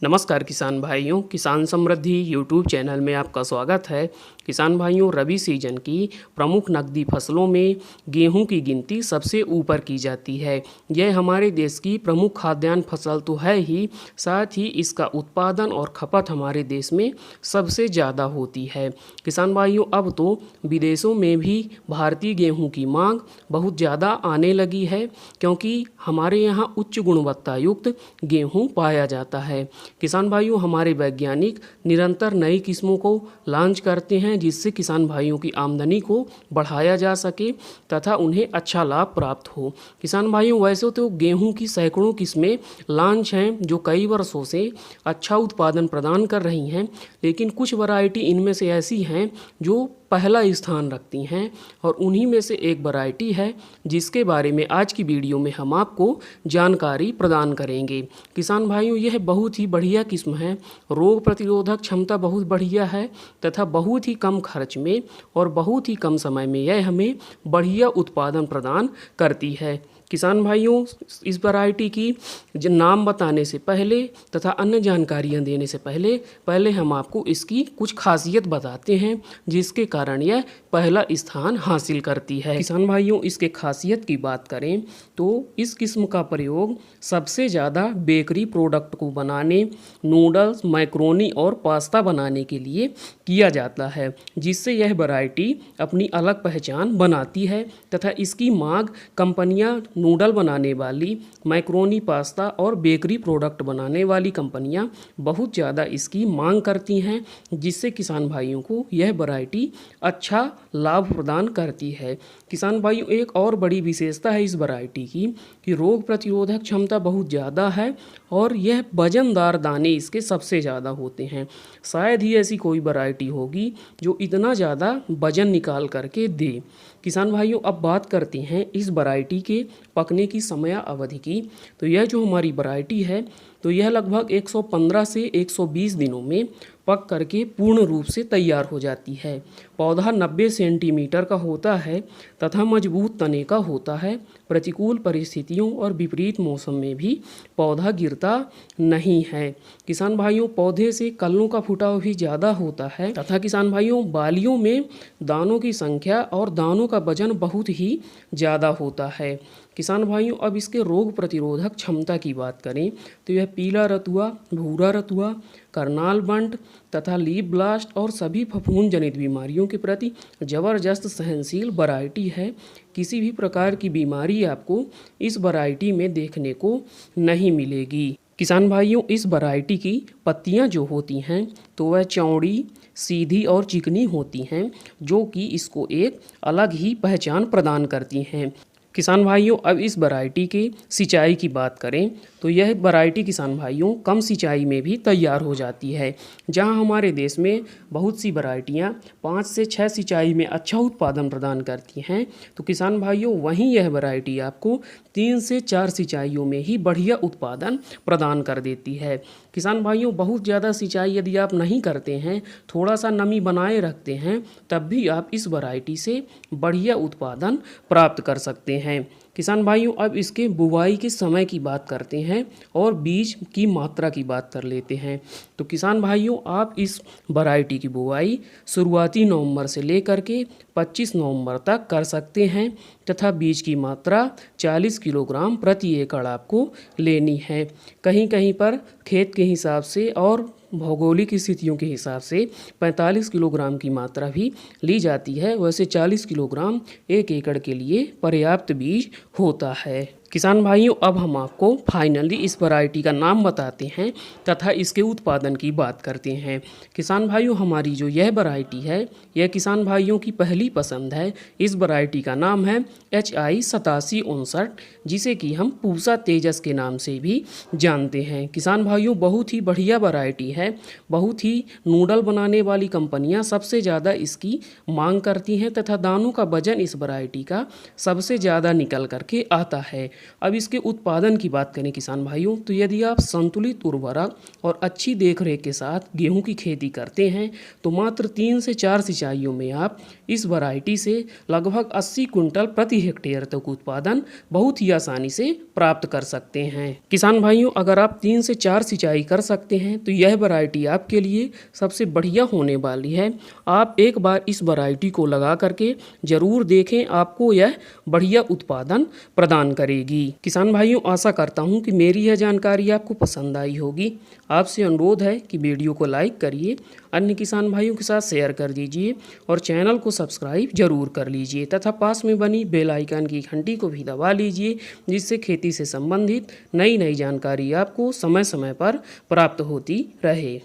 नमस्कार किसान भाइयों, किसान समृद्धि यूट्यूब चैनल में आपका स्वागत है। किसान भाइयों, रबी सीजन की प्रमुख नकदी फसलों में गेहूं की गिनती सबसे ऊपर की जाती है। यह हमारे देश की प्रमुख खाद्यान्न फसल तो है ही, साथ ही इसका उत्पादन और खपत हमारे देश में सबसे ज़्यादा होती है। किसान भाइयों, अब तो विदेशों में भी भारतीय गेहूं की मांग बहुत ज़्यादा आने लगी है, क्योंकि हमारे यहाँ उच्च गुणवत्ता युक्त गेहूं पाया जाता है। किसान भाइयों, हमारे वैज्ञानिक निरंतर नई किस्मों को लॉन्च करते हैं, जिससे किसान भाइयों की आमदनी को बढ़ाया जा सके तथा उन्हें अच्छा लाभ प्राप्त हो। किसान भाइयों, वैसे तो गेहूं की सैकड़ों किस्में लॉन्च हैं जो कई वर्षों से अच्छा उत्पादन प्रदान कर रही हैं, लेकिन कुछ वैरायटी इनमें से ऐसी हैं जो पहला स्थान रखती हैं, और उन्हीं में से एक वैरायटी है जिसके बारे में आज की वीडियो में हम आपको जानकारी प्रदान करेंगे। किसान भाइयों, यह बहुत ही बढ़िया किस्म है, रोग प्रतिरोधक क्षमता बहुत बढ़िया है तथा बहुत ही कम खर्च में और बहुत ही कम समय में यह हमें बढ़िया उत्पादन प्रदान करती है। किसान भाइयों, इस वैरायटी की नाम बताने से पहले तथा अन्य जानकारियाँ देने से पहले हम आपको इसकी कुछ खासियत बताते हैं जिसके कारण यह पहला स्थान हासिल करती है। किसान भाइयों, इसके खासियत की बात करें तो इस किस्म का प्रयोग सबसे ज़्यादा बेकरी प्रोडक्ट को बनाने, नूडल्स, मैक्रोनी और पास्ता बनाने के लिए किया जाता है, जिससे यह वैरायटी अपनी अलग पहचान बनाती है तथा इसकी मांग कंपनियां, नूडल बनाने वाली, मैक्रोनी, पास्ता और बेकरी प्रोडक्ट बनाने वाली कंपनियां बहुत ज़्यादा इसकी मांग करती हैं, जिससे किसान भाइयों को यह वैरायटी अच्छा लाभ प्रदान करती है। किसान भाइयों, एक और बड़ी विशेषता है इस वैरायटी की कि रोग प्रतिरोधक क्षमता बहुत ज़्यादा है और यह वजनदार दाने इसके सबसे ज़्यादा होते हैं। शायद ही ऐसी कोई वैरायटी होगी जो इतना ज़्यादा वजन निकाल करके दे। किसान भाइयों, अब बात करते हैं इस वैरायटी के पकने की समय अवधि की। तो यह जो हमारी वैरायटी है तो यह लगभग 115 से 120 दिनों में पक करके पूर्ण रूप से तैयार हो जाती है। पौधा 90 सेंटीमीटर का होता है तथा मजबूत तने का होता है। प्रतिकूल परिस्थितियों और विपरीत मौसम में भी पौधा गिरता नहीं है। किसान भाइयों, पौधे से कलनों का फुटाव भी ज़्यादा होता है तथा किसान भाइयों, बालियों में दानों की संख्या और दानों का वजन बहुत ही ज़्यादा होता है। किसान भाइयों, अब इसके रोग प्रतिरोधक क्षमता की बात करें तो यह पीला रतुआ, भूरा रतुआ, करनाल बंट तथा लीफ ब्लास्ट और सभी फफूंद जनित बीमारियों के प्रति ज़बरदस्त सहनशील वैरायटी है। किसी भी प्रकार की बीमारी आपको इस वैरायटी में देखने को नहीं मिलेगी। किसान भाइयों, इस वैरायटी की पत्तियां जो होती हैं तो वह चौड़ी, सीधी और चिकनी होती हैं, जो कि इसको एक अलग ही पहचान प्रदान करती हैं। किसान भाइयों, अब इस वैरायटी की सिंचाई की बात करें तो यह वैरायटी किसान भाइयों कम सिंचाई में भी तैयार हो जाती है। जहां हमारे देश में बहुत सी वैरायटियां 5 से 6 सिंचाई में अच्छा उत्पादन प्रदान करती हैं, तो किसान भाइयों वहीं यह वैरायटी आपको 3 से 4 सिंचाइयों में ही बढ़िया उत्पादन प्रदान कर देती है। किसान भाइयों, बहुत ज़्यादा सिंचाई यदि आप नहीं करते हैं, थोड़ा सा नमी बनाए रखते हैं, तब भी आप इस वैरायटी से बढ़िया उत्पादन प्राप्त कर सकते हैं। किसान भाइयों, अब इसके बुवाई के समय की बात करते हैं और बीज की मात्रा की बात कर लेते हैं। तो किसान भाइयों, आप इस वैरायटी की बुवाई शुरुआती नवंबर से लेकर के 25 नवंबर तक कर सकते हैं तथा बीज की मात्रा 40 किलोग्राम प्रति एकड़ आपको लेनी है। कहीं कहीं पर खेत के हिसाब से और भौगोलिक स्थितियों के हिसाब से 45 किलोग्राम की मात्रा भी ली जाती है। वैसे 40 किलोग्राम 1 एकड़ के लिए पर्याप्त बीज होता है। किसान भाइयों, अब हम आपको फाइनली इस वैरायटी का नाम बताते हैं तथा इसके उत्पादन की बात करते हैं। किसान भाइयों, हमारी जो यह वैरायटी है यह किसान भाइयों की पहली पसंद है। इस वैरायटी का नाम है HI 8759, जिसे कि हम पूसा तेजस के नाम से भी जानते हैं। किसान भाइयों, बहुत ही बढ़िया वैरायटी है। बहुत ही नूडल बनाने वाली कंपनियां सबसे ज़्यादा इसकी मांग करती हैं तथा दानों का वजन इस वैरायटी का सबसे ज़्यादा निकल करके आता है। अब इसके उत्पादन की बात करें किसान भाइयों, तो यदि आप संतुलित उर्वरक और अच्छी देखरेख के साथ गेहूं की खेती करते हैं तो मात्र 3 से 4 सिंचाइयों में आप इस वैरायटी से लगभग 80 कुंटल प्रति हेक्टेयर तक उत्पादन बहुत ही आसानी से प्राप्त कर सकते हैं। किसान भाइयों, अगर आप 3 से 4 सिंचाई कर सकते हैं तो यह वैरायटी आपके लिए सबसे बढ़िया होने वाली है। आप एक बार इस वैरायटी को लगा करके जरूर देखें, आपको यह बढ़िया उत्पादन प्रदान करेगी। किसान भाइयों, आशा करता हूं कि मेरी यह जानकारी आपको पसंद आई होगी। आपसे अनुरोध है कि वीडियो को लाइक करिए, अन्य किसान भाइयों के साथ शेयर कर दीजिए और चैनल को सब्सक्राइब जरूर कर लीजिए तथा पास में बनी बेल आइकन की घंटी को भी दबा लीजिए, जिससे खेती से संबंधित नई नई जानकारी आपको समय समय पर प्राप्त होती रहे।